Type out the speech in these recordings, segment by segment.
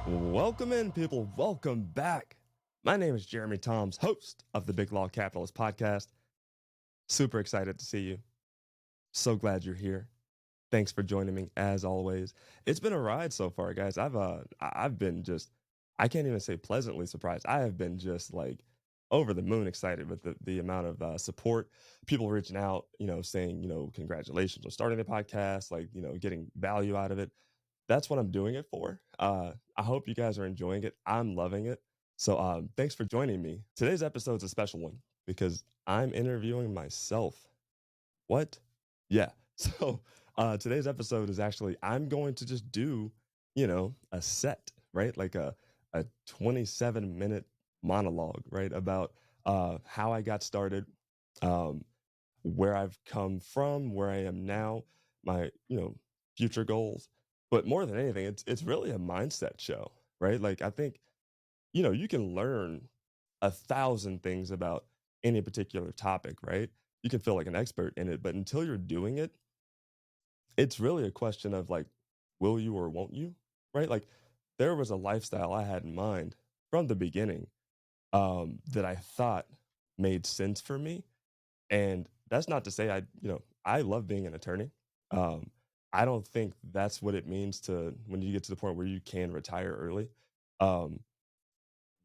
Welcome in, people. Welcome back. My name is Jeremy Toms, host of the Big Law Capitalist podcast. Super excited to see you. So glad you're here. Thanks for joining me as always. It's been a ride so far, guys. I've been just I can't even say pleasantly surprised. I have been just like over the moon excited with the amount of support, people reaching out, saying, congratulations on starting the podcast, like, getting value out of it. That's what I'm doing it for. I hope you guys are enjoying it. I'm loving it. So thanks for joining me. Today's episode is a special one because I'm interviewing myself. What? Yeah. So today's episode is actually I'm going to just do, a set, right? Like a 27-minute monologue, right? About how I got started, um, where I've come from, where I am now, my, future goals. But more than anything, it's really a mindset show, right? Like I think, you can learn 1,000 things about any particular topic, right? You can feel like an expert in it, but until you're doing it, it's really a question of like, will you or won't you? Right? Like there was a lifestyle I had in mind from the beginning that I thought made sense for me. And that's not to say I love being an attorney. Um, I don't think that's what it means to when you get to the point where you can retire early. Um,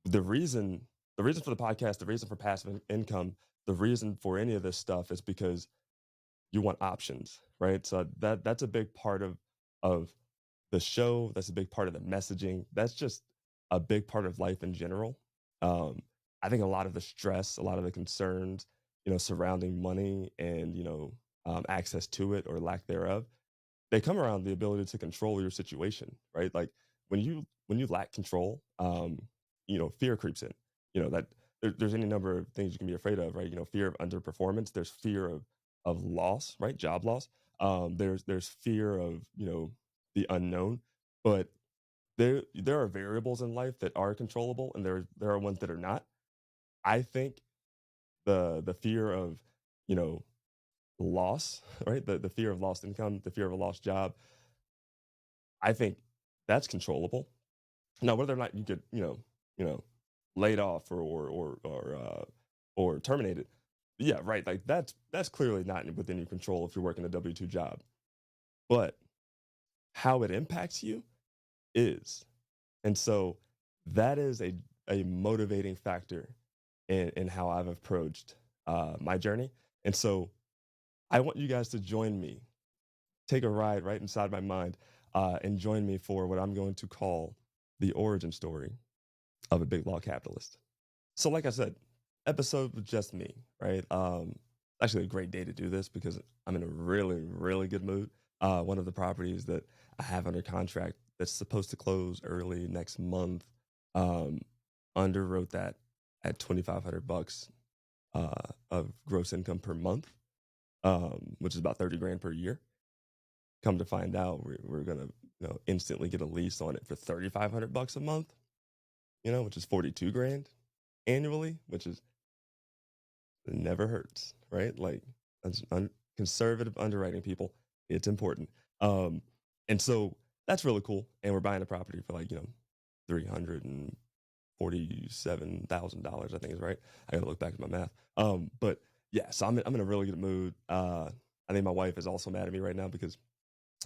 the reason the reason for the podcast, the reason for passive income, the reason for any of this stuff is because you want options, right? So that's a big part of the show. That's a big part of the messaging. That's just a big part of life in general. Um, I think a lot of the stress, a lot of the concerns, surrounding money and access to it or lack thereof, they come around the ability to control your situation, right? Like when you lack control, fear creeps in. That there's any number of things you can be afraid of, right? Fear of underperformance. There's fear of loss, right? Job loss. There's fear of the unknown, but there are variables in life that are controllable, and there are ones that are not. I think the fear of you know loss, right? The fear of lost income, the fear of a lost job. I think that's controllable. Now, whether or not you get, laid off or terminated, yeah, right. Like that's clearly not within your control if you're working a W-2 job. But how it impacts you is, and so that is a motivating factor in how I've approached my journey. And so I want you guys to join me, take a ride right inside my mind, and join me for what I'm going to call the origin story of a big law capitalist. So, like I said, episode with just me, right? Actually, a great day to do this because I'm in a really, really good mood. One of the properties that I have under contract that's supposed to close early next month, um, underwrote that at 2,500 bucks of gross income per month, which is about 30 grand per year. Come to find out, we're gonna instantly get a lease on it for 3,500 bucks a month, which is 42 grand annually, which is never hurts, right? Like that's conservative underwriting, people. It's important. Um, and so that's really cool. And we're buying a property for like, $347,000, I think is right. I gotta look back at my math. But yeah, so I'm in a really good mood. I think my wife is also mad at me right now because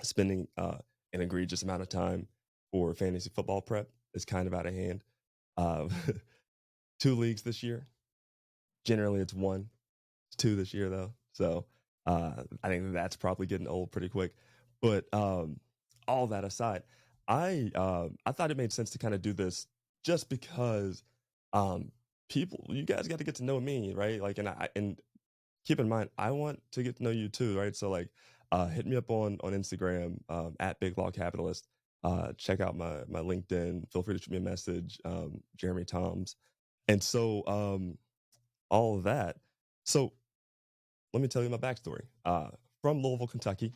spending an egregious amount of time for fantasy football prep is kind of out of hand. Uh, 2 leagues this year. Generally, it's one. It's two this year though. So I think that's probably getting old pretty quick. But all that aside, I thought it made sense to kind of do this just because um, you guys got to get to know me, right? Like, and keep in mind, I want to get to know you too, right? So like, hit me up on Instagram at Big Law Capitalist. Check out my LinkedIn. Feel free to shoot me a message, Jeremy Toms. And so all of that. So let me tell you my backstory. From Louisville, Kentucky.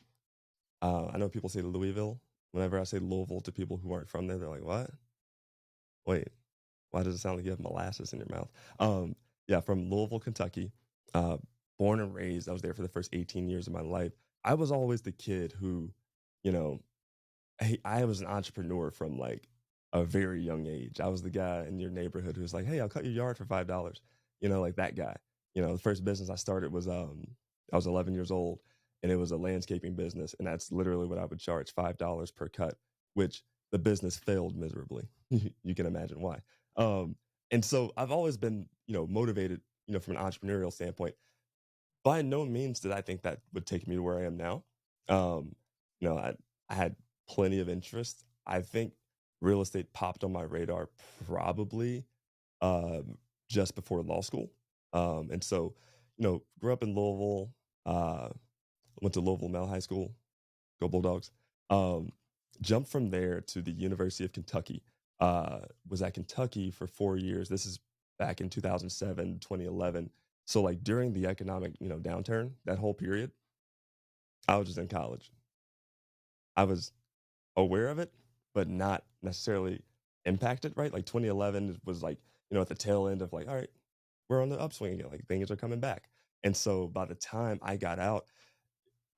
I know people say Louisville. Whenever I say Louisville to people who aren't from there, they're like, "What? Wait, why does it sound like you have molasses in your mouth?" Yeah, from Louisville, Kentucky. Uh, Born and raised. I was there for the first 18 years of my life. I was always the kid who, you know, I was an entrepreneur from like a very young age. I was the guy in your neighborhood who's like, "Hey, I'll cut your yard for $5." Like that guy. The first business I started was I was 11 years old, and it was a landscaping business, and that's literally what I would charge, $5 per cut, which the business failed miserably. You can imagine why. Um, and so I've always been, motivated, from an entrepreneurial standpoint. By no means did I think that would take me to where I am now. Um, I had plenty of interest. I think real estate popped on my radar probably just before law school. And so, grew up in Louisville, uh, went to Louisville Male High School, go Bulldogs. Um, Jumped from there to the University of Kentucky. Was at Kentucky for 4 years. This is back in 2007, 2011. So like during the economic, downturn, that whole period, I was just in college. I was aware of it, but not necessarily impacted, right? Like 2011 was like, at the tail end of like, all right, we're on the upswing again, like things are coming back. And so by the time I got out,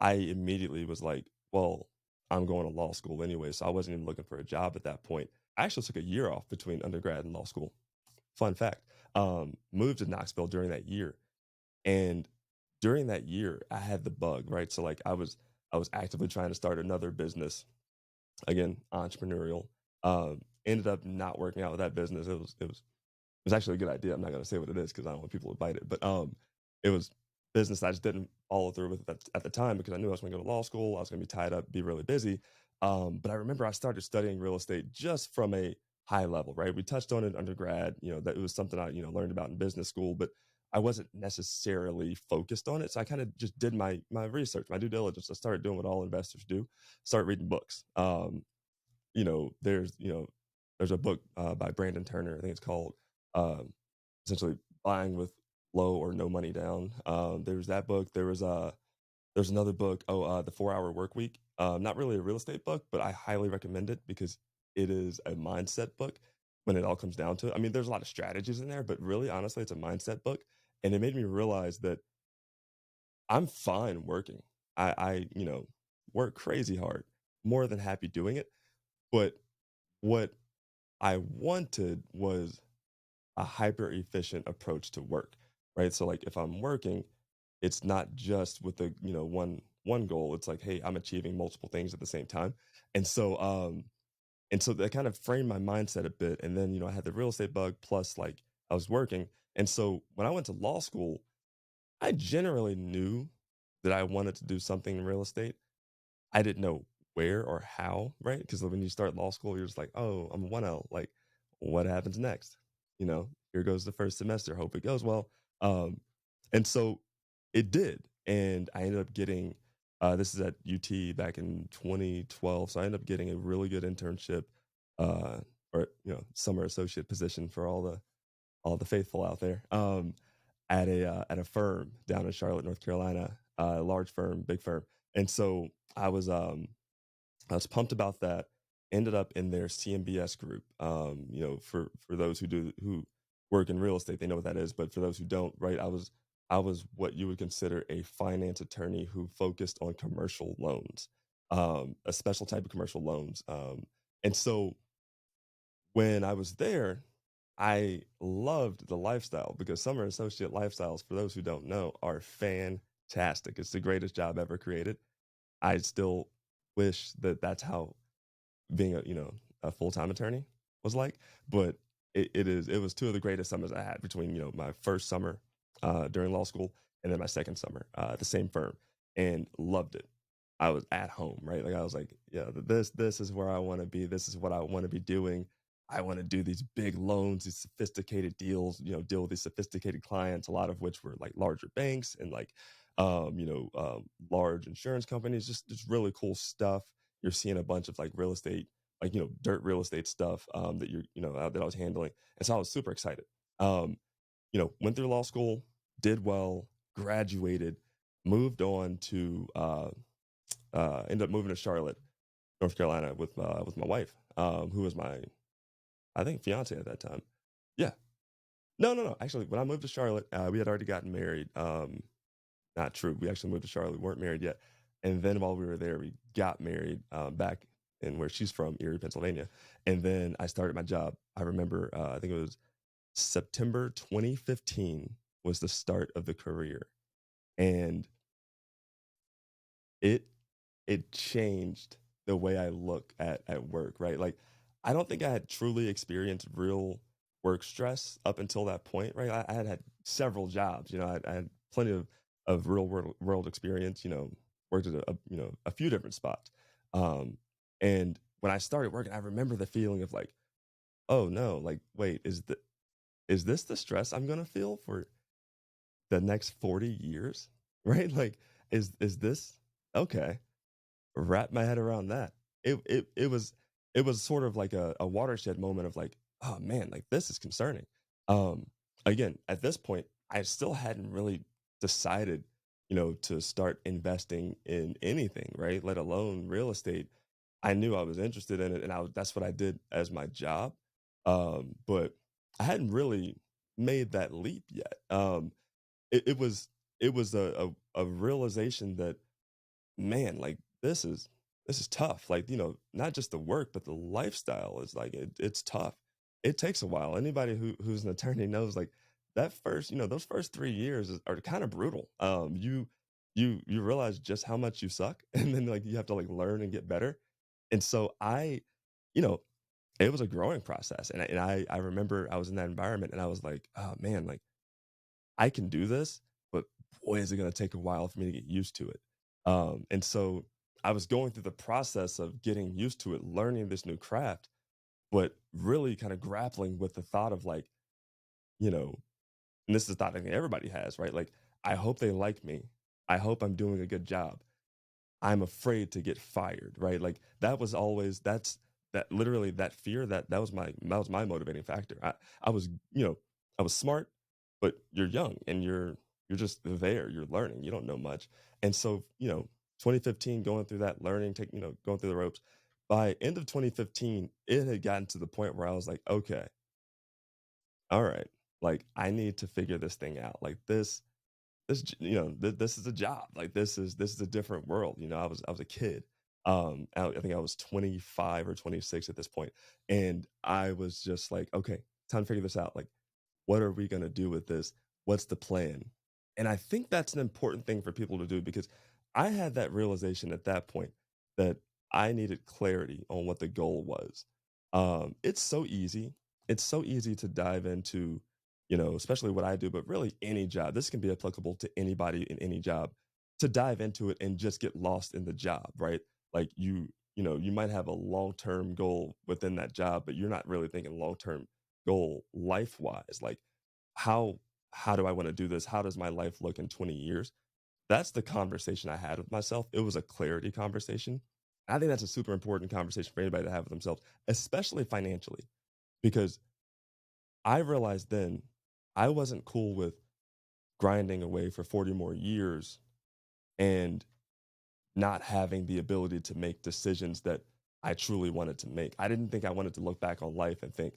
I immediately was like, well, I'm going to law school anyway. So I wasn't even looking for a job at that point. I actually took a year off between undergrad and law school. Fun fact. Moved to Knoxville during that year. And during that year, I had the bug, right? So like I was actively trying to start another business, again, entrepreneurial. Ended up not working out with that business. It was actually a good idea. I'm not going to say what it is because I don't want people to bite it. But it was business I just didn't follow through with at the time because I knew I was going to go to law school. I was going to be tied up, be really busy. But I remember I started studying real estate just from a high level, right? We touched on it in undergrad. That it was something I learned about in business school, but I wasn't necessarily focused on it. So I kind of just did my research, my due diligence. I started doing what all investors do, start reading books. You know, there's you know, there's a book by Brandon Turner. I think it's called um, essentially buying with low or no money down. There was that book. There's another book. Oh, the 4 Hour Work Week. Not really a real estate book, but I highly recommend it because it is a mindset book. When it all comes down to it, I mean, there's a lot of strategies in there, but really, honestly, it's a mindset book, and it made me realize that I'm fine working. I work crazy hard, more than happy doing it. But what I wanted was a hyper efficient approach to work, right? So like if I'm working, it's not just with the, one goal. It's like, hey, I'm achieving multiple things at the same time. And so that kind of framed my mindset a bit. And then, I had the real estate bug plus like I was working. And so when I went to law school, I generally knew that I wanted to do something in real estate. I didn't know where or how, right? Because when you start law school, you're just like, oh, I'm a 1L. Like, what happens next? Here goes the first semester. Hope it goes well. Um, and so it did. And I ended up getting, this is at UT back in 2012. So I ended up getting a really good internship, uh, or, summer associate position for all the faithful out there, at a firm down in Charlotte, North Carolina, a large firm, big firm. And so I was, I was pumped about that. Ended up in their CMBS group. For those who work in real estate, they know what that is. But for those who don't, right, I was what you would consider a finance attorney who focused on commercial loans, a special type of commercial loans. And so when I was there, I loved the lifestyle because summer associate lifestyles, for those who don't know, are fantastic. It's the greatest job ever created. I still wish that that's how being a full-time attorney was like, but it was two of the greatest summers I had between my first summer during law school and then my second summer at the same firm, and loved it. I was at home, right? Like I was like, yeah, this is where I want to be. This is what I want to be doing. I want to do these big loans, these sophisticated deals, deal with these sophisticated clients, a lot of which were like larger banks and like large insurance companies, just really cool stuff. You're seeing a bunch of like real estate, like dirt real estate stuff that that I was handling, and so I was super excited. Um, Went through law school, did well, graduated, moved on to ended up moving to Charlotte, North Carolina with my wife, who was my, I think, fiance at that time. Yeah, no. Actually, when I moved to Charlotte, we had already gotten married. Not true. We actually moved to Charlotte. We weren't married yet. And then while we were there, we got married back. and where she's from, Erie, Pennsylvania. And then I started my job. I remember, I think it was September 2015 was the start of the career, and it it changed the way I look at work, right? Like, I don't think I had truly experienced real work stress up until that point, right? I had several jobs, I had plenty of real world experience, worked at a few different spots. Um, and when I started working, I remember the feeling of like, oh no, like, wait, is this the stress I'm gonna feel for the next 40 years? Right? Like, is this okay? Wrap my head around that. It was sort of like a watershed moment of like, "Oh, man, like, this is concerning." Um, Again, at this point, I still hadn't really decided, to start investing in anything, right? Let alone real estate. I knew I was interested in it, and that's what I did as my job, but I hadn't really made that leap yet. It was a realization that, man, like, this is tough. Like, not just the work, but the lifestyle is like it's tough. It takes a while. Anybody who's an attorney knows like that first, those first 3 years are kind of brutal. You realize just how much you suck, and then like you have to like learn and get better. And so you know, it was a growing process. And I remember I was in that environment and I was like, oh man, like I can do this, but boy, is it going to take a while for me to get used to it. And so I was going through the process of getting used to it, learning this new craft, but really kind of grappling with the thought of like, you know, and this is a thought I think everybody has, right? Like, I hope they like me. I hope I'm doing a good job. I'm afraid to get fired, right? Like that was always that literally that fear that was my motivating factor. I was, I was smart, but you're young and you're just there, you're learning, you don't know much. And so, 2015 going through that learning, going through the ropes. By end of 2015, it had gotten to the point where I was like, okay, all right, like I need to figure this thing out. Like this is a job. Like this is a different world. I was a kid. I think I was 25 or 26 at this point, and I was just like, okay, time to figure this out. Like, what are we gonna do with this? What's the plan? And I think that's an important thing for people to do because I had that realization at that point that I needed clarity on what the goal was. It's so easy. It's so easy to dive into, especially what I do, but really any job. This can be applicable to anybody in any job to dive into it and just get lost in the job, right? Like you might have a long-term goal within that job, but you're not really thinking long-term goal life wise. Like how how do I want to do this? How does my life look in 20 years? That's the conversation I had with myself. It was a clarity conversation. I think that's a super important conversation for anybody to have with themselves, especially financially, because I realized then I wasn't cool with grinding away for 40 more years and not having the ability to make decisions that I truly wanted to make. I didn't think I wanted to look back on life and think,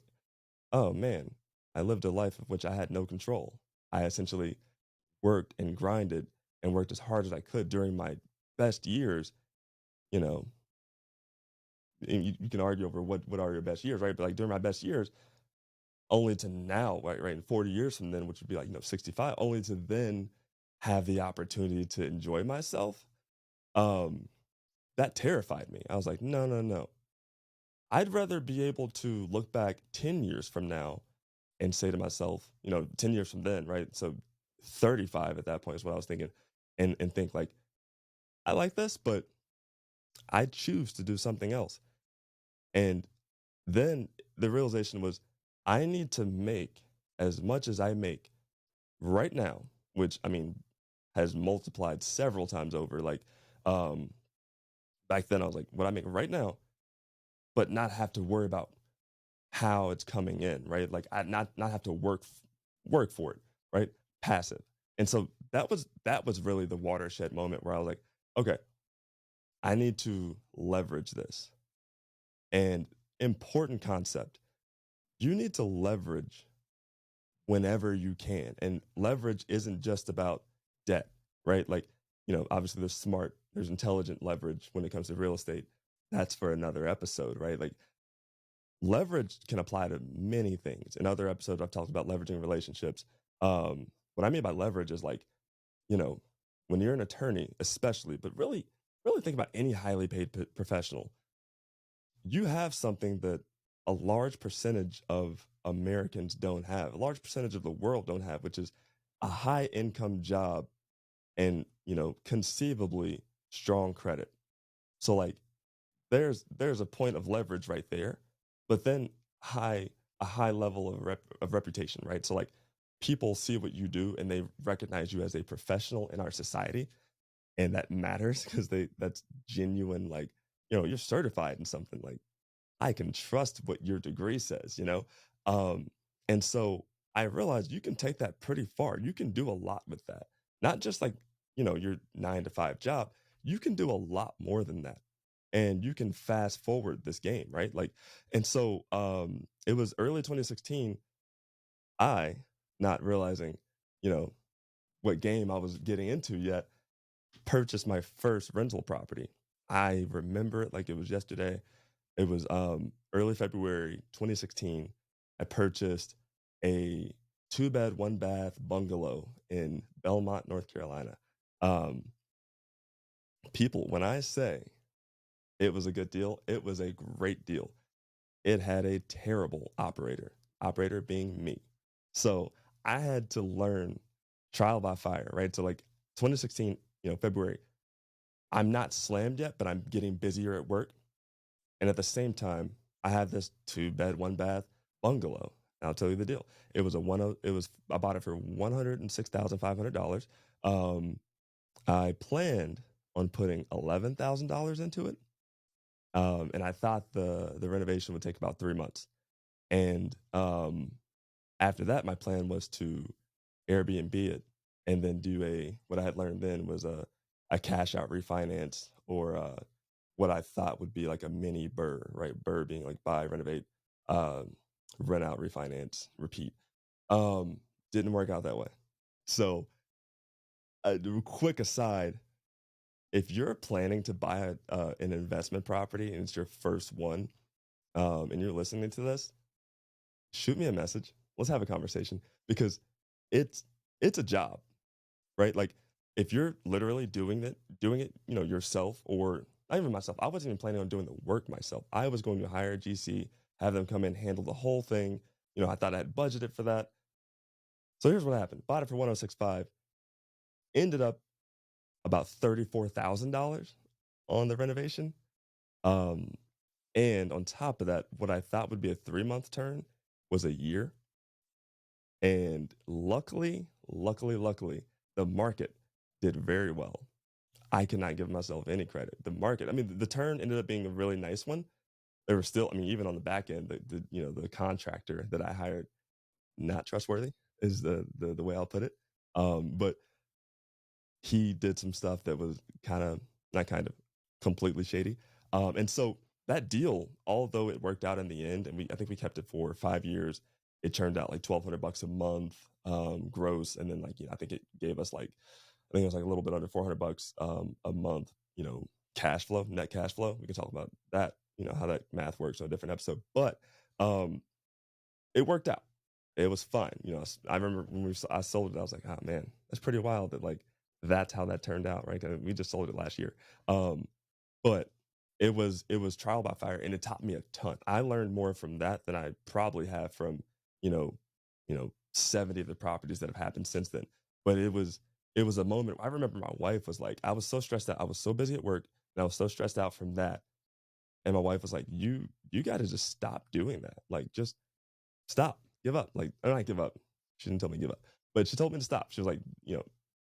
oh man, I lived a life of which I had no control. I essentially worked and grinded and worked as hard as I could during my best years, you know. And you can argue over what are your best years, right? But like during my best years, only to now, right, in 40 years from then, which would be like, 65, only to then have the opportunity to enjoy myself. Um, that terrified me. I was like, no, no, no. I'd rather be able to look back 10 years from now and say to myself, 10 years from then, right? So 35 at that point is what I was thinking, and think like, I like this, but I choose to do something else. And then the realization was I need to make as much as I make right now, which I mean has multiplied several times over. Like um back then I was like, what I make right now, but not have to worry about how it's coming in, right? Like I not have to work for it, right? Passive. And so that was really the watershed moment where I was like, okay, I need to leverage this. And important concept, you need to leverage whenever you can. And leverage isn't just about debt, right? Like, obviously there's smart, there's intelligent leverage when it comes to real estate. that's for another episode, right? Like leverage can apply to many things. In other episodes, I've talked about leveraging relationships. What I mean by leverage is like, you know, when you're an attorney, especially, but really, really think about any highly paid professional, you have something that a large percentage of Americans don't have, a large percentage of the world don't have, which is a high income job and, conceivably strong credit. So like there's a point of leverage right there, but then high a high level of reputation, right? So like people see what you do and they recognize you as a professional in our society, and that matters because that's genuine. Like you're certified in something. Like I can trust what your degree says. Um, and so I realized you can take that pretty far. You can do a lot with that. Not just like, your 9 to 5 job. You can do a lot more than that. And you can fast forward this game, right? Like, and so it was early 2016, I not realizing, you know, what game I was getting into yet, purchased my first rental property. I remember it like it was yesterday. It was early February 2016. I purchased a 2 bed, 1 bath bungalow in Belmont, North Carolina. Um, People, when I say it was a good deal, it was a great deal. It had a terrible operator being me. So I had to learn trial by fire, right? So like 2016, February, I'm not slammed yet, but I'm getting busier at work. And at the same time, I had this 2 bed, 1 bath bungalow. And I'll tell you the deal. I bought it for $106,500. Um, I planned on putting $11,000 into it. And I thought the renovation would take about 3 months. And after that, my plan was to Airbnb it and then do what I had learned then was a cash out refinance, or what I thought would be like a mini Burr, right? Burr being like buy, renovate, um, rent out, refinance, repeat. Um, didn't work out that way. So, quick aside, if you're planning to buy an investment property and it's your first one, and you're listening to this, shoot me a message. Let's have a conversation because it's it's a job, right? Like if you're literally doing it, yourself, or not even myself. I wasn't even planning on doing the work myself. I was going to hire a GC, have them come in, handle the whole thing. I thought I had budgeted for that. So here's what happened. Bought it for 106.5, ended up about $34,000 on the renovation. Um, and on top of that, what I thought would be a 3 month turn was a year. And luckily, the market did very well. I cannot give myself any credit. The market, I mean, the turn ended up being a really nice one. There was still, I mean, even on the back end, the contractor that I hired, not trustworthy is the way I'll put it. But he did some stuff that was kind of not kind of completely shady. And so that deal, although it worked out in the end, and I think we kept it for 5 years, it turned out like $1,200 a month, gross, and then like I think it gave us like I think it was like a little bit under $400 a month, cash flow, net cash flow. We can talk about that, how that math works on a different episode, but um, it worked out. It was fine. I remember when I sold it, I was like, oh man, that's pretty wild that like that's how that turned out, right? 'Cause we just sold it last year. Um, but it was trial by fire, and it taught me a ton. I learned more from that than I probably have from, you know, 70 of the properties that have happened since then. But it was a moment. I remember my wife was like, I was so stressed out. I was so busy at work, and I was so stressed out from that. And my wife was like, you got to just stop doing that. Like just stop, give up. Like, I don't give up. She didn't tell me to give up, but she told me to stop. She was like,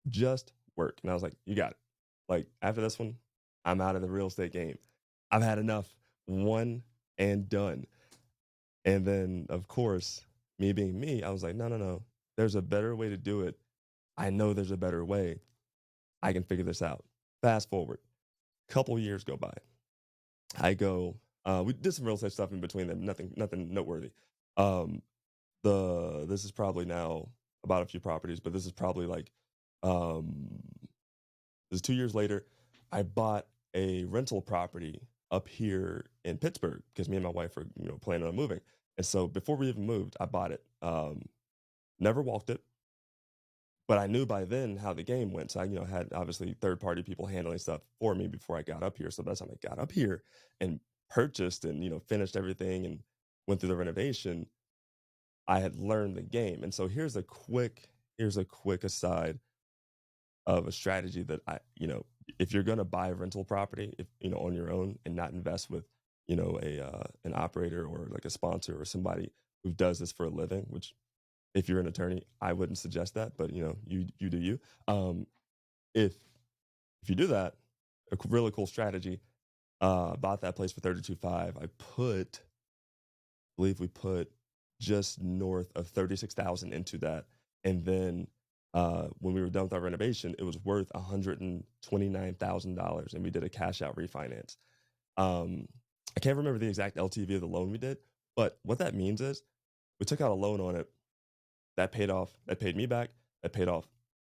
just work. And I was like, you got it. Like, after this one, I'm out of the real estate game. I've had enough. One and done. And then, of course, me being me, I was like, no, no, no. There's a better way to do it. I know there's a better way. I can figure this out. Fast forward, couple years go by. We did some real estate stuff in between them, nothing noteworthy. Um, this is probably now about a few properties, but this is probably like um this is 2 years later. I bought a rental property up here in Pittsburgh because me and my wife are, planning on moving. And so before we even moved, I bought it. Never walked it, but I knew by then how the game went. So I, had obviously third party people handling stuff for me before I got up here. So by the time I got up here and purchased and, finished everything and went through the renovation, I had learned the game. And so here's a quick aside of a strategy that if you're going to buy a rental property, if on your own and not invest with, a an operator or like a sponsor or somebody who does this for a living, which if you're an attorney, I wouldn't suggest that, but you do you. Um, if if you do that, really cool strategy. Bought that place for 32.5. Believe we put just north of 36,000 into that. And then when we were done with our renovation, it was worth $129,000 and we did a cash out refinance. I can't remember the exact LTV of the loan we did, but what that means is we took out a loan on it that paid me back, that paid off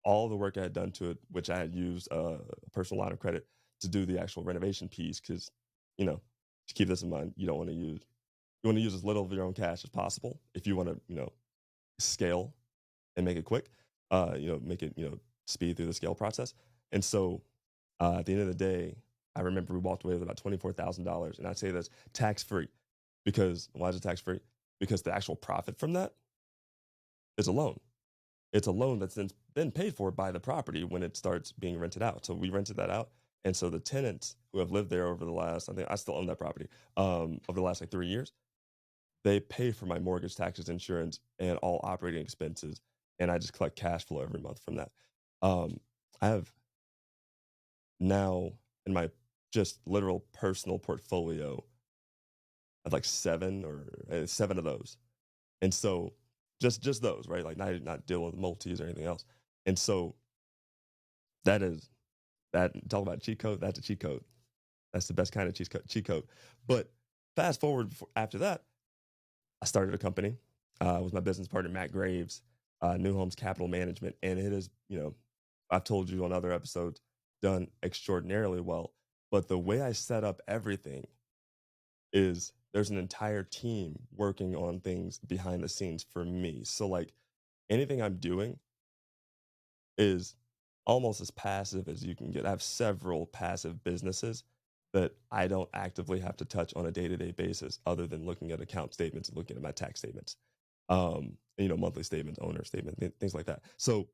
all the work I had done to it, which I had used a personal line of credit to do the actual renovation piece. Cause, to keep this in mind, you want to use as little of your own cash as possible if you want to, scale and make it quick, make it, speed through the scale process. And so at the end of the day, I remember we walked away with about $24,000. And I'd say that's tax free because why is it tax free? Because the actual profit from that is a loan. It's a loan that's then paid for by the property when it starts being rented out. So we rented that out. And so the tenants who have lived there over the last, I think I still own that property, over the last like 3 years, they pay for my mortgage, taxes, insurance, and all operating expenses. And I just collect cash flow every month from that. Um, I have now in my just literal personal portfolio, I have like seven of those. And so just those, right? Like not dealing with multis or anything else. And so that is that talk about cheat code, that's a cheat code. That's the best kind of cheat code. But fast forward after that, I started a company with my business partner, Matt Graves, New Homes Capital Management. And it is, I've told you on other episodes, done extraordinarily well. But the way I set up everything is there's an entire team working on things behind the scenes for me. So like anything I'm doing is almost as passive as you can get. I have several passive businesses that I don't actively have to touch on a day-to-day basis other than looking at account statements and looking at my tax statements. Monthly statements, owner statement, things like that. So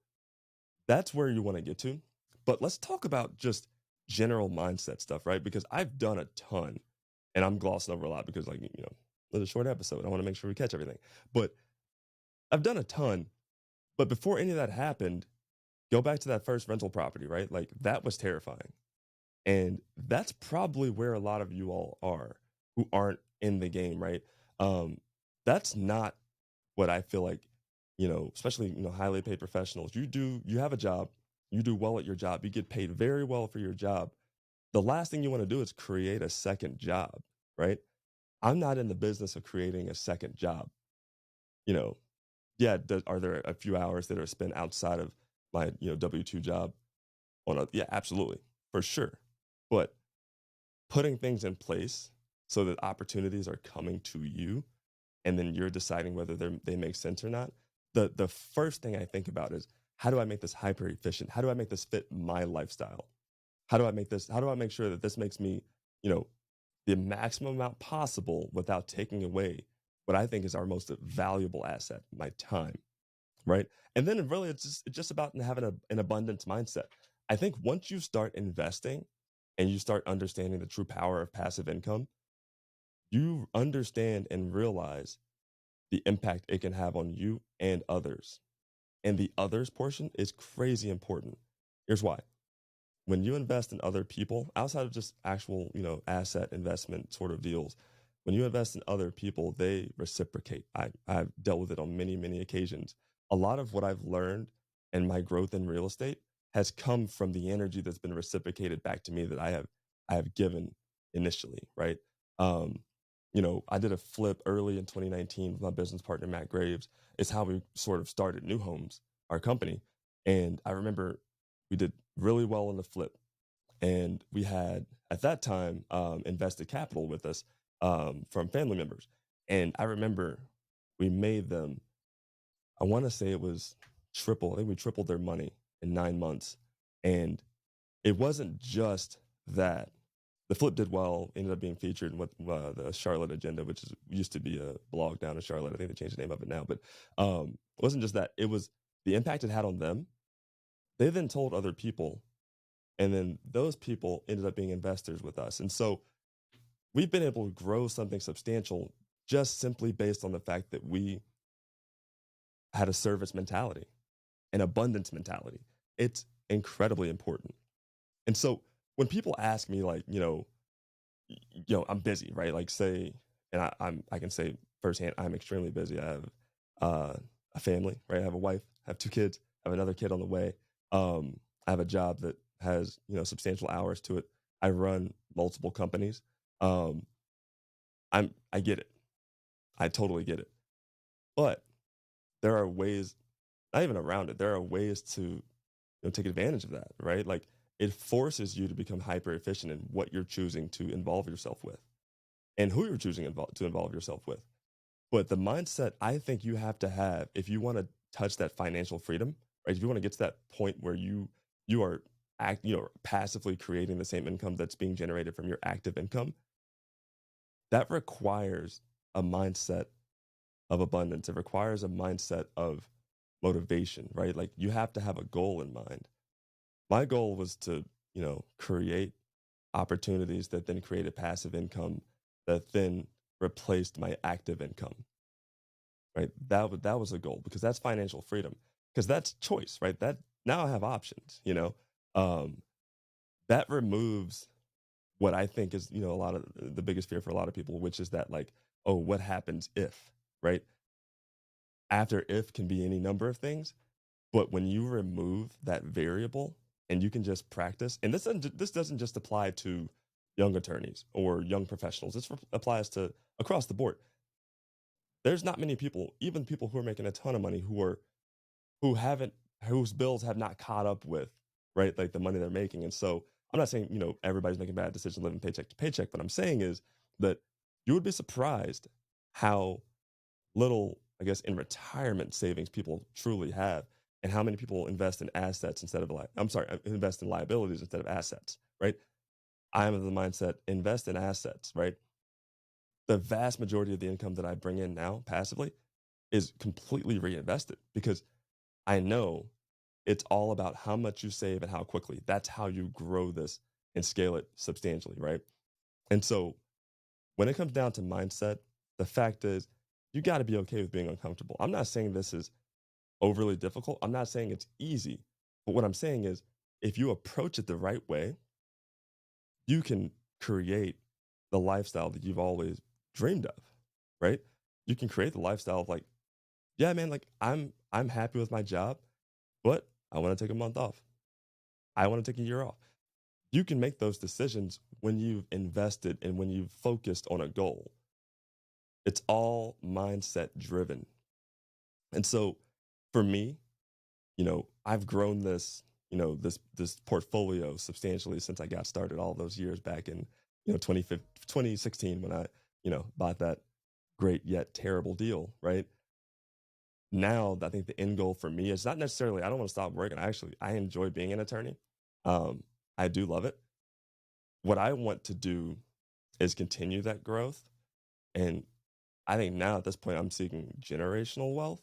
that's where you want to get to. But let's talk about just general mindset stuff, right? Because I've done a ton and I'm glossing over a lot because it's a short episode. I want to make sure we catch everything. But I've done a ton. But before any of that happened, go back to that first rental property, right? Like that was terrifying. And that's probably where a lot of you all are who aren't in the game, right? Um, that's not what I feel like, especially, highly paid professionals. You have a job, you do well at your job, you get paid very well for your job. The last thing you want to do is create a second job, right? I'm not in the business of creating a second job. You know, yeah, are there a few hours that are spent outside of my, W-2 job yeah, absolutely, for sure. But putting things in place so that opportunities are coming to you and then you're deciding whether they make sense or not. The first thing I think about is how do I make this hyper efficient? How do I make this fit my lifestyle? How do I make sure that this makes me, you know, the maximum amount possible without taking away what I think is our most valuable asset, my time, right? And then really it's just about having an abundance mindset. I think once you start investing and you start understanding the true power of passive income, you understand and realize the impact it can have on you and others. And the others portion is crazy important. Here's why. When you invest in other people, outside of just actual, asset investment sort of deals, when you invest in other people, they reciprocate. I've dealt with it on many, many occasions. A lot of what I've learned and my growth in real estate has come from the energy that's been reciprocated back to me that I have given initially, right? Um, I did a flip early in 2019 with my business partner, Matt Graves. It's how we sort of started New Homes, our company. And I remember we did really well on the flip. and we had at that time invested capital with us from family members. And I remember we made them, I want to say it was triple. I think we tripled their money in 9 months. And it wasn't just that. The flip did well, ended up being featured in what the Charlotte Agenda, which used to be a blog down in Charlotte. I think they changed the name of it now. But it wasn't just that. It was the impact it had on them. They then told other people, and then those people ended up being investors with us. And so we've been able to grow something substantial just simply based on the fact that we had a service mentality, an abundance mentality. It's incredibly important. And so when people ask me, like, I'm busy, right? Like, say, and I can say firsthand, I'm extremely busy. I have a family, right? I have a wife, I have two kids, I have another kid on the way. I have a job that has substantial hours to it. I run multiple companies. Um, I get it. I totally get it. But there are ways, not even around it. There are ways to take advantage of that, right? Like, it forces you to become hyper efficient in what you're choosing to involve yourself with and who you're choosing to involve yourself with. But the mindset I think you have to have if you want to touch that financial freedom, right? If you want to get to that point where you are passively creating the same income that's being generated from your active income, that requires a mindset of abundance. It requires a mindset of motivation, right? Like, you have to have a goal in mind. My goal was to, create opportunities that then created passive income that then replaced my active income, right? That was a goal because that's financial freedom, because that's choice, right? That now I have options, um, that removes what I think is, a lot of the biggest fear for a lot of people, which is that, like, oh, what happens if, right? After if can be any number of things, but when you remove that variable and you can just practice, and this doesn't just apply to young attorneys or young professionals. This applies to across the board. There's not many people, even people who are making a ton of money, who haven't whose bills have not caught up with, right, like, the money they're making. And so I'm not saying everybody's making bad decisions living paycheck to paycheck. But I'm saying is that you would be surprised how little, I guess, in retirement savings people truly have, and how many people invest in assets instead of invest in liabilities instead of assets, right? I'm of the mindset, invest in assets, right? The vast majority of the income that I bring in now passively is completely reinvested because I know it's all about how much you save and how quickly. That's how you grow this and scale it substantially, right? And so when it comes down to mindset, the fact is you got to be okay with being uncomfortable. I'm not saying this is overly difficult. I'm not saying it's easy. But what I'm saying is if you approach it the right way, you can create the lifestyle that you've always dreamed of, right? You can create the lifestyle of, like, yeah, man, like, I'm happy with my job, but I want to take a month off. I want to take a year off. You can make those decisions when you've invested and when you've focused on a goal. It's all mindset driven. And so for me, I've grown this portfolio substantially since I got started all those years back in, 2016 when I, bought that great yet terrible deal, right? Now I think the end goal for me is not necessarily, I don't want to stop working. I enjoy being an attorney. Um, I do love it. What I want to do is continue that growth. And I think now at this point, I'm seeking generational wealth,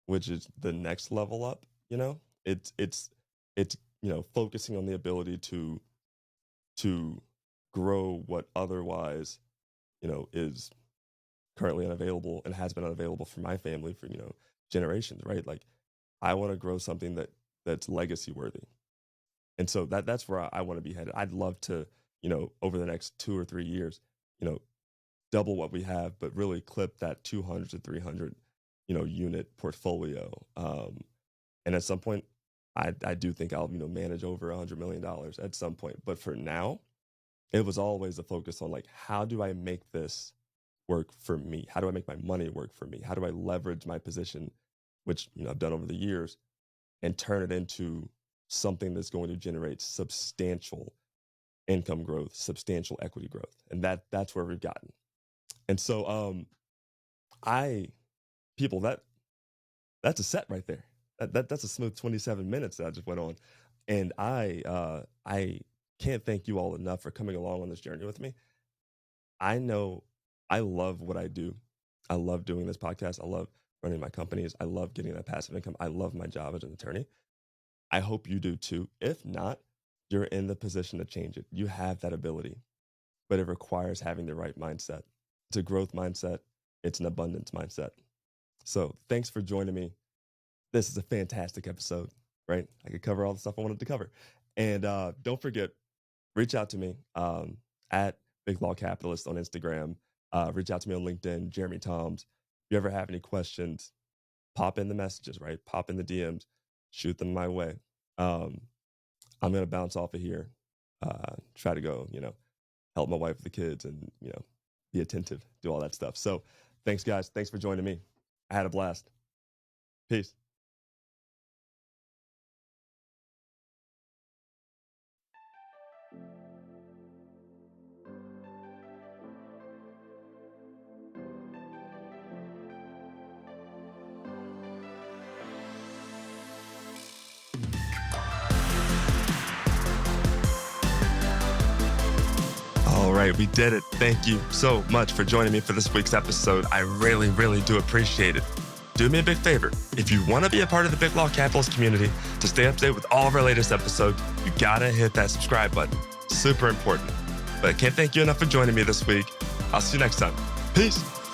which is the next level up. It's focusing on the ability to grow what otherwise is currently unavailable and has been unavailable for my family for generations, right? Like, I want to grow something that's legacy worthy. And so that's where I want to be headed. I'd love to, over the next 2 or 3 years, you know, double what we have, but really clip that 200 to 300, unit portfolio. And at some point, I do think I'll, manage over $100 million at some point. But for now, it was always a focus on, like, how do I make this work for me? How do I make my money work for me? How do I leverage my position, which I've done over the years, and turn it into something that's going to generate substantial income growth, substantial equity growth. And that's where we've gotten. And so I people that's a set right there. That's a smooth 27 minutes that I just went on. And I can't thank you all enough for coming along on this journey with me. I know I love what I do. I love doing this podcast. I love running my companies. I love getting that passive income. I love my job as an attorney. I hope you do too. If not, you're in the position to change it. You have that ability, but it requires having the right mindset. It's a growth mindset. It's an abundance mindset. So thanks for joining me. This is a fantastic episode, right? I could cover all the stuff I wanted to cover. And don't forget, reach out to me at Big Law Capitalist on Instagram. Reach out to me on LinkedIn, Jeremy Toms. If you ever have any questions, pop in the messages, right? Pop in the DMs, shoot them my way. I'm going to bounce off of here, try to go, help my wife with the kids and, be attentive, do all that stuff. So thanks, guys. Thanks for joining me. I had a blast. Peace. All right, we did it. Thank you so much for joining me for this week's episode. I really, really do appreciate it. Do me a big favor. If you want to be a part of the Big Law Capitalist community to stay up to date with all of our latest episodes, you gotta hit that subscribe button. Super important. But I can't thank you enough for joining me this week. I'll see you next time. Peace.